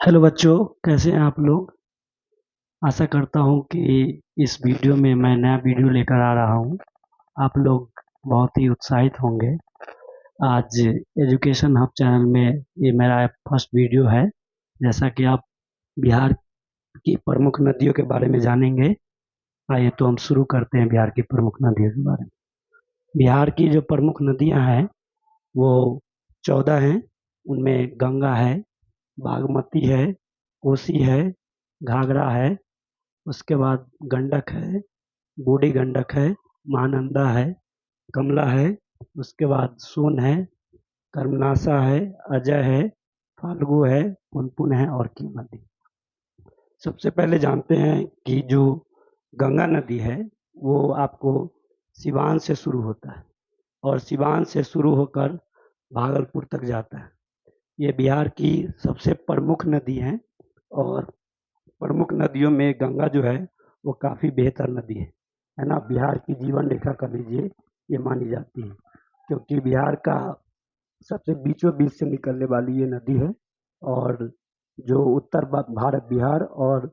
Hello बच्चों, कैसे हैं आप लोग। आशा करता हूँ कि इस वीडियो में मैं नया वीडियो लेकर आ रहा हूँ। आप लोग बहुत ही उत्साहित होंगे। आज एजुकेशन हब चैनल में ये मेरा फर्स्ट वीडियो है। जैसा कि आप बिहार की प्रमुख नदियों के बारे में जानेंगे। आइए तो हम शुरू करते हैं बिहार की प्रमुख नदियों के बारे में। बिहार की जो प्रमुख नदियाँ हैं वो 14 हैं। उनमें गंगा है, बागमती है, कोसी है, घाघरा है, उसके बाद गंडक है, बूढ़ी गंडक है, महानंदा है, कमला है, उसके बाद सोन है, कर्मनाशा है, अजय है, फाल्गु है, पुनपुन है और कीम नदी। सबसे पहले जानते हैं कि जो गंगा नदी है वो आपको सिवान से शुरू होता है और सिवान से शुरू होकर भागलपुर तक जाता है। ये बिहार की सबसे प्रमुख नदी है और प्रमुख नदियों में गंगा जो है वो काफ़ी बेहतर नदी है ना। बिहार की जीवन रेखा कर लीजिए, ये मानी जाती है क्योंकि बिहार का सबसे बीचों बीच से निकलने वाली ये नदी है और जो उत्तर भारत बिहार और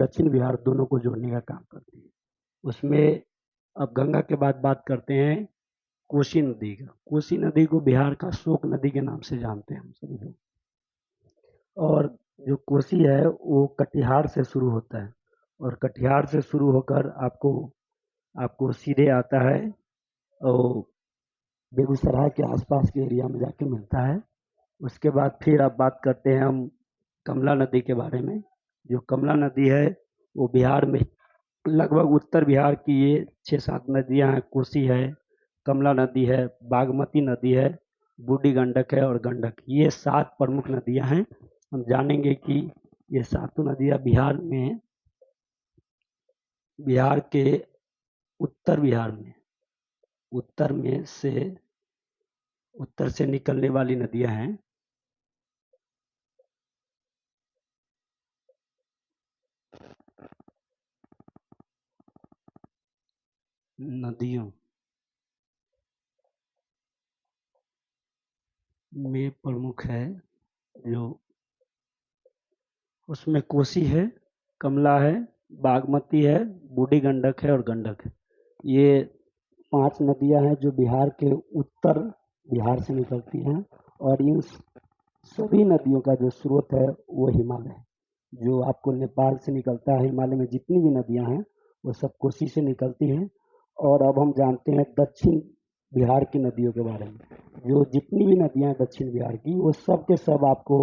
दक्षिण बिहार दोनों को जोड़ने का काम करती है। उसमें अब गंगा के बाद बात करते हैं कोसी नदी का। कोसी नदी को बिहार का शोक नदी के नाम से जानते हैं हम सभी लोग। और जो कोसी है वो कटिहार से शुरू होता है और कटिहार से शुरू होकर आपको आपको सीधे आता है और बेगूसराय के आसपास के एरिया में जाके मिलता है। उसके बाद फिर आप बात करते हैं हम कमला नदी के बारे में। जो कमला नदी है वो बिहार में लगभग उत्तर बिहार की ये 6-7 नदियां हैं। कोसी है, कमला नदी है, बागमती नदी है, बूढ़ी गंडक है और गंडक। ये 7 प्रमुख नदियां हैं। हम जानेंगे कि ये सातों नदियां बिहार के उत्तर बिहार में उत्तर में से उत्तर से निकलने वाली नदियां हैं। नदियों में प्रमुख है जो उसमें कोसी है, कमला है, बागमती है, बूढ़ी गंडक है और गंडक है। ये 5 नदियां हैं जो बिहार के उत्तर बिहार से निकलती हैं और इन सभी नदियों का जो स्रोत है वो हिमालय है। जो आपको नेपाल से निकलता है, हिमालय में जितनी भी नदियां हैं वो सब कोसी से निकलती हैं। और अब हम जानते हैं दक्षिण बिहार की नदियों के बारे में। जो जितनी भी नदियां हैं दक्षिण बिहार की वो सब के सब आपको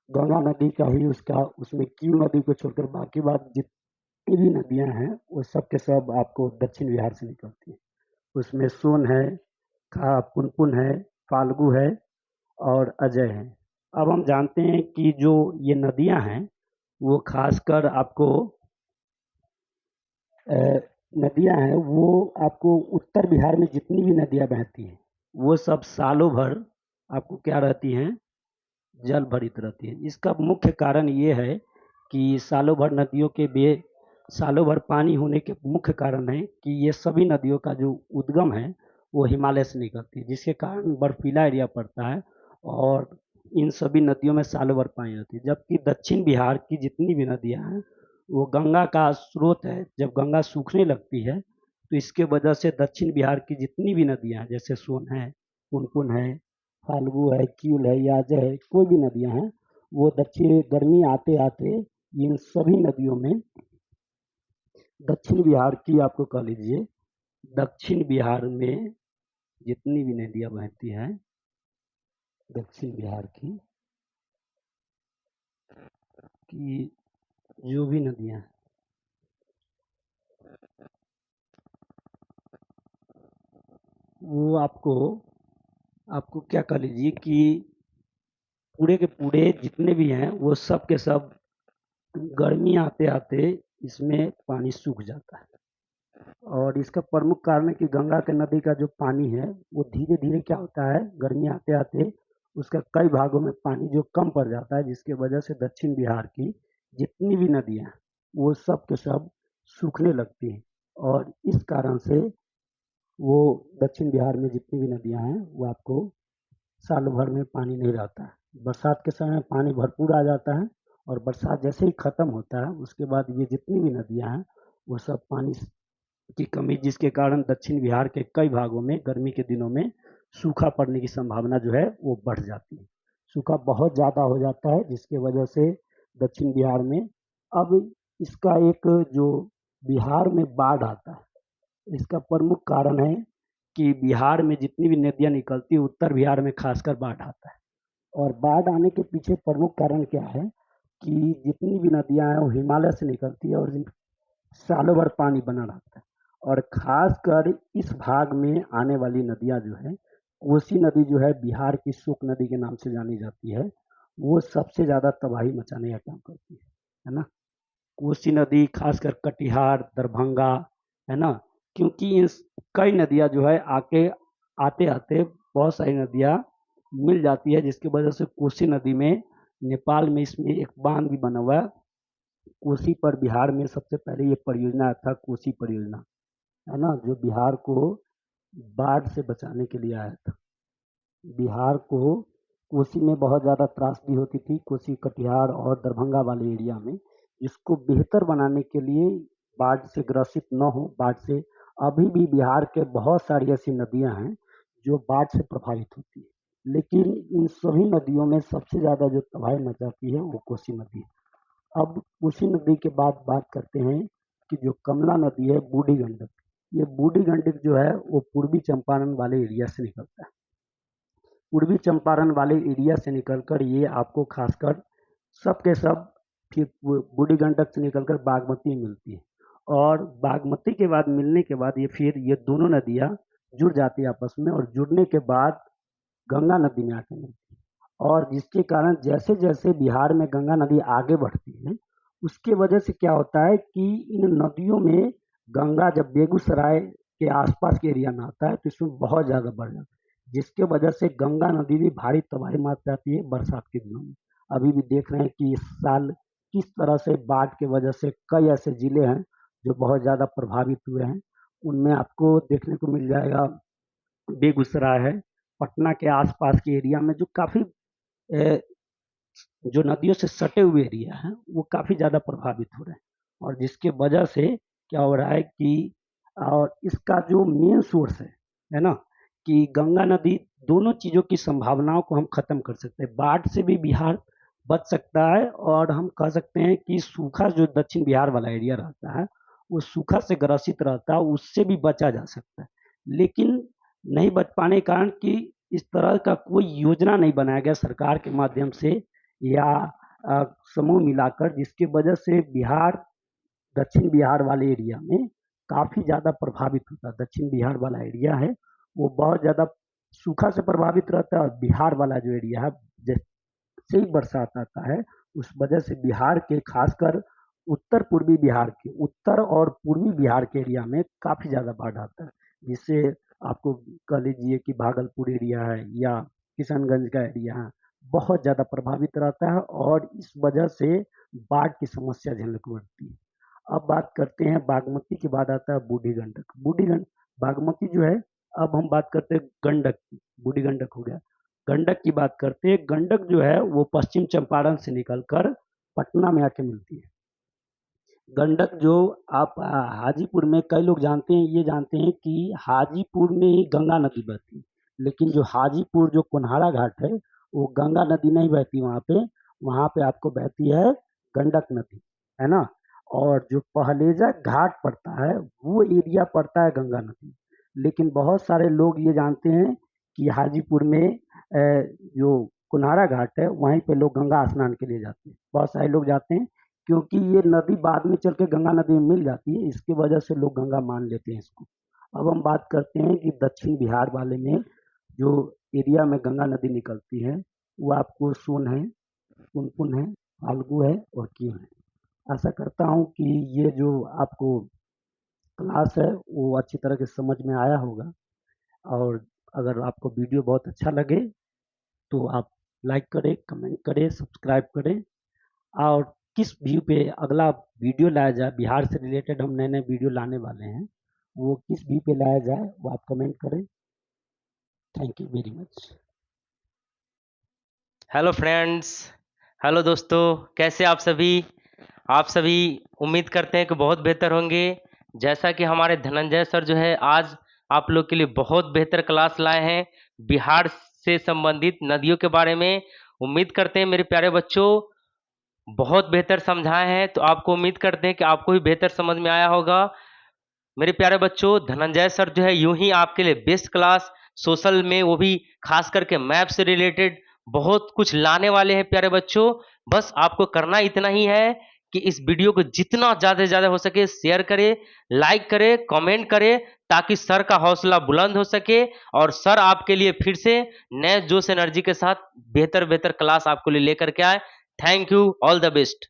गंगा नदी का ही उसका उसमें कीव नदी को छोड़कर बाकी बात जितनी भी नदियां हैं वो सब के सब आपको दक्षिण बिहार से निकलती हैं। उसमें सोन है, पुनपुन है, फाल्गु है और अजय है। अब हम जानते हैं कि जो ये नदियां हैं वो खासकर आपको नदियां हैं वो आपको उत्तर बिहार में जितनी भी नदियां बहती हैं वो सब सालों भर आपको क्या रहती हैं, जल भरित रहती है। इसका मुख्य कारण ये है कि सालों भर नदियों के बे सालों भर पानी होने के मुख्य कारण है कि ये सभी नदियों का जो उद्गम है वो हिमालय से निकलती है, जिसके कारण बर्फीला एरिया पड़ता है और इन सभी नदियों में सालों भर पानी रहती है। जबकि दक्षिण बिहार की जितनी भी नदियां हैं वो गंगा का स्रोत है। जब गंगा सूखने लगती है तो इसके वजह से दक्षिण बिहार की जितनी भी नदियां हैं जैसे सोन है, पुनपुन है, फाल्गु है, कील है, याजय है, कोई भी नदियां हैं वो दक्षिण गर्मी आते आते इन सभी नदियों में दक्षिण बिहार की आपको कह लीजिए, दक्षिण बिहार में जितनी भी नदियां बहती हैं दक्षिण बिहार की जो भी नदियां वो आपको आपको क्या कह लीजिए कि पूरे के पूरे जितने भी हैं वो सब के सब गर्मी आते आते इसमें पानी सूख जाता है। और इसका प्रमुख कारण है कि गंगा के नदी का जो पानी है वो धीरे धीरे क्या होता है, गर्मी आते आते उसका कई भागों में पानी जो कम पड़ जाता है, जिसके वजह से दक्षिण बिहार की जितनी भी नदियां हैं वो सब के सब सूखने लगती हैं। और इस कारण से वो दक्षिण बिहार में जितनी भी नदियां हैं वो आपको साल भर में पानी नहीं रहता है। बरसात के समय पानी भरपूर आ जाता है और बरसात जैसे ही ख़त्म होता है उसके बाद ये जितनी भी नदियाँ हैं वो सब पानी की कमी, जिसके कारण दक्षिण बिहार के कई भागों में गर्मी के दिनों में सूखा पड़ने की संभावना जो है वो बढ़ जाती है। सूखा बहुत ज़्यादा हो जाता है जिसकी वजह से दक्षिण बिहार में अब इसका एक जो बिहार में बाढ़ आता है, इसका प्रमुख कारण है कि बिहार में जितनी भी नदियाँ निकलती है उत्तर बिहार में खासकर बाढ़ आता है। और बाढ़ आने के पीछे प्रमुख कारण क्या है कि जितनी भी नदियां हैं वो हिमालय से निकलती है और सालों भर पानी बना रहता है। और खासकर इस भाग में आने वाली नदियां जो है, कोसी नदी जो है बिहार की शुक नदी के नाम से जानी जाती है, वो सबसे ज्यादा तबाही मचाने का काम करती है ना। कोसी नदी खासकर कटिहार, दरभंगा, है ना, क्योंकि इस कई नदियां जो है आके आते आते बहुत सारी नदियां मिल जाती है, जिसकी वजह से कोसी नदी में नेपाल में इसमें एक बांध भी बना हुआ है। कोसी पर बिहार में सबसे पहले ये परियोजना था, कोसी परियोजना, है ना, जो बिहार को बाढ़ से बचाने के लिए आया था। बिहार को कोसी में बहुत ज़्यादा त्रासदी होती थी, कोसी, कटिहार और दरभंगा वाले एरिया में। इसको बेहतर बनाने के लिए, बाढ़ से ग्रसित न हो, बाढ़ से अभी भी बिहार के बहुत सारी ऐसी नदियां हैं जो बाढ़ से प्रभावित होती है, लेकिन इन सभी नदियों में सबसे ज़्यादा जो तबाही मचाती है वो कोसी नदी है। अब कोसी नदी के बाद बात करते हैं कि जो कमला नदी है, बूढ़ी गंडक, ये बूढ़ी गंडक जो है वो पूर्वी चंपारण वाले एरिया से निकलता है। पूर्वी चंपारण वाले एरिया से निकलकर ये आपको खासकर सब के सब फिर बूढ़ी गंडक से निकलकर बागमती मिलती है। और बागमती के बाद मिलने के बाद ये फिर ये दोनों नदियाँ जुड़ जाती है आपस में, और जुड़ने के बाद गंगा नदी में आके मिलती है। और जिसके कारण जैसे जैसे बिहार में गंगा नदी आगे बढ़ती है, उसके वजह से क्या होता है कि इन नदियों में गंगा जब बेगूसराय के आसपास के एरिया में आता है तो इसमें बहुत ज़्यादा बढ़ जाता है, जिसके वजह से गंगा नदी भी भारी तबाही मच जाती है बरसात के दिनों में। अभी भी देख रहे हैं कि इस साल किस तरह से बाढ़ की वजह से कई ऐसे जिले हैं जो बहुत ज़्यादा प्रभावित हुए हैं। उनमें आपको देखने को मिल जाएगा बेगूसराय है, पटना के आसपास के एरिया में जो काफ़ी जो नदियों से सटे हुए एरिया हैं वो काफ़ी ज़्यादा प्रभावित हो रहे हैं। और जिसके वजह से क्या हो रहा है कि और इसका जो मेन सोर्स है ना, कि गंगा नदी दोनों चीज़ों की संभावनाओं को हम खत्म कर सकते हैं। बाढ़ से भी बिहार बच सकता है, और हम कह सकते हैं कि सूखा जो दक्षिण बिहार वाला एरिया रहता है वो सूखा से ग्रसित रहता है, उससे भी बचा जा सकता है। लेकिन नहीं बच पाने के कारण कि इस तरह का कोई योजना नहीं बनाया गया सरकार के माध्यम से या समूह मिलाकर, जिसकी वजह से बिहार, दक्षिण बिहार वाले एरिया में काफ़ी ज़्यादा प्रभावित होता है। दक्षिण बिहार वाला एरिया है वो बहुत ज़्यादा सूखा से प्रभावित रहता है, और बिहार वाला जो एरिया है जैसे ही बरसात आता है उस वजह से बिहार के खासकर उत्तर पूर्वी बिहार के, उत्तर और पूर्वी बिहार के एरिया में काफ़ी ज़्यादा बाढ़ आता है, जिससे आपको कह लीजिए कि भागलपुर एरिया है या किशनगंज का एरिया है बहुत ज़्यादा प्रभावित रहता है, और इस वजह से बाढ़ की समस्या झेलने को पड़ती है। अब बात करते हैं बागमती के बाद आता है बूढ़ी गंडक। बूढ़ी गंडक, बागमती जो है, अब हम बात करते हैं गंडक की, बूढ़ी गंडक हो गया। गंडक की बात करते हैं, गंडक जो है वो पश्चिम चंपारण से निकलकर पटना में आके मिलती है। गंडक जो आप हाजीपुर में कई लोग जानते हैं, ये जानते हैं कि हाजीपुर में ही गंगा नदी बहती है, लेकिन जो हाजीपुर जो कोन्हारा घाट है वो गंगा नदी नहीं बहती वहाँ पे आपको बहती है गंडक नदी, है ना। और जो पहलेजा घाट पड़ता है वो एरिया पड़ता है गंगा नदी। लेकिन बहुत सारे लोग ये जानते हैं कि हाजीपुर में जो कुन्हारा घाट है वहीं पे लोग गंगा स्नान के लिए जाते हैं, बहुत सारे लोग जाते हैं, क्योंकि ये नदी बाद में चल के गंगा नदी में मिल जाती है, इसकी वजह से लोग गंगा मान लेते हैं इसको। अब हम बात करते हैं कि दक्षिण बिहार वाले में जो एरिया में गंगा नदी निकलती है वो आपको सोन है, पुनपुन है, फाल्गु है और कीम है। आशा करता हूँ कि ये जो आपको क्लास है वो अच्छी तरह से समझ में आया होगा। और अगर आपको वीडियो बहुत अच्छा लगे तो आप लाइक करें, कमेंट करें, सब्सक्राइब करें। और किस व्यू पे अगला वीडियो लाया जाए, बिहार से रिलेटेड हम नए नए वीडियो लाने वाले हैं, वो किस व्यू पे लाया जाए वो आप कमेंट करें। Thank you very much. Hello friends, hello दोस्तों, कैसे आप सभी उम्मीद करते हैं कि बहुत बेहतर होंगे। जैसा कि हमारे धनंजय सर जो है आज आप लोग के लिए बहुत बेहतर क्लास लाए हैं बिहार से संबंधित नदियों के बारे में। उम्मीद करते हैं मेरे प्यारे बच्चों बहुत बेहतर समझाए हैं, तो आपको उम्मीद करते हैं कि आपको भी बेहतर समझ में आया होगा। मेरे प्यारे बच्चों धनंजय सर जो है यूं ही आपके लिए बेस्ट क्लास सोशल में वो भी खास करके मैप से रिलेटेड बहुत कुछ लाने वाले हैं प्यारे बच्चों। बस आपको करना इतना ही है कि इस वीडियो को जितना ज़्यादा से ज़्यादा हो सके शेयर करें, लाइक करें, कमेंट करें, ताकि सर का हौसला बुलंद हो सके और सर आपके लिए फिर से नए जोश एनर्जी के साथ बेहतर बेहतर क्लास आपको लिए लेकर के आए। Thank you, all the best.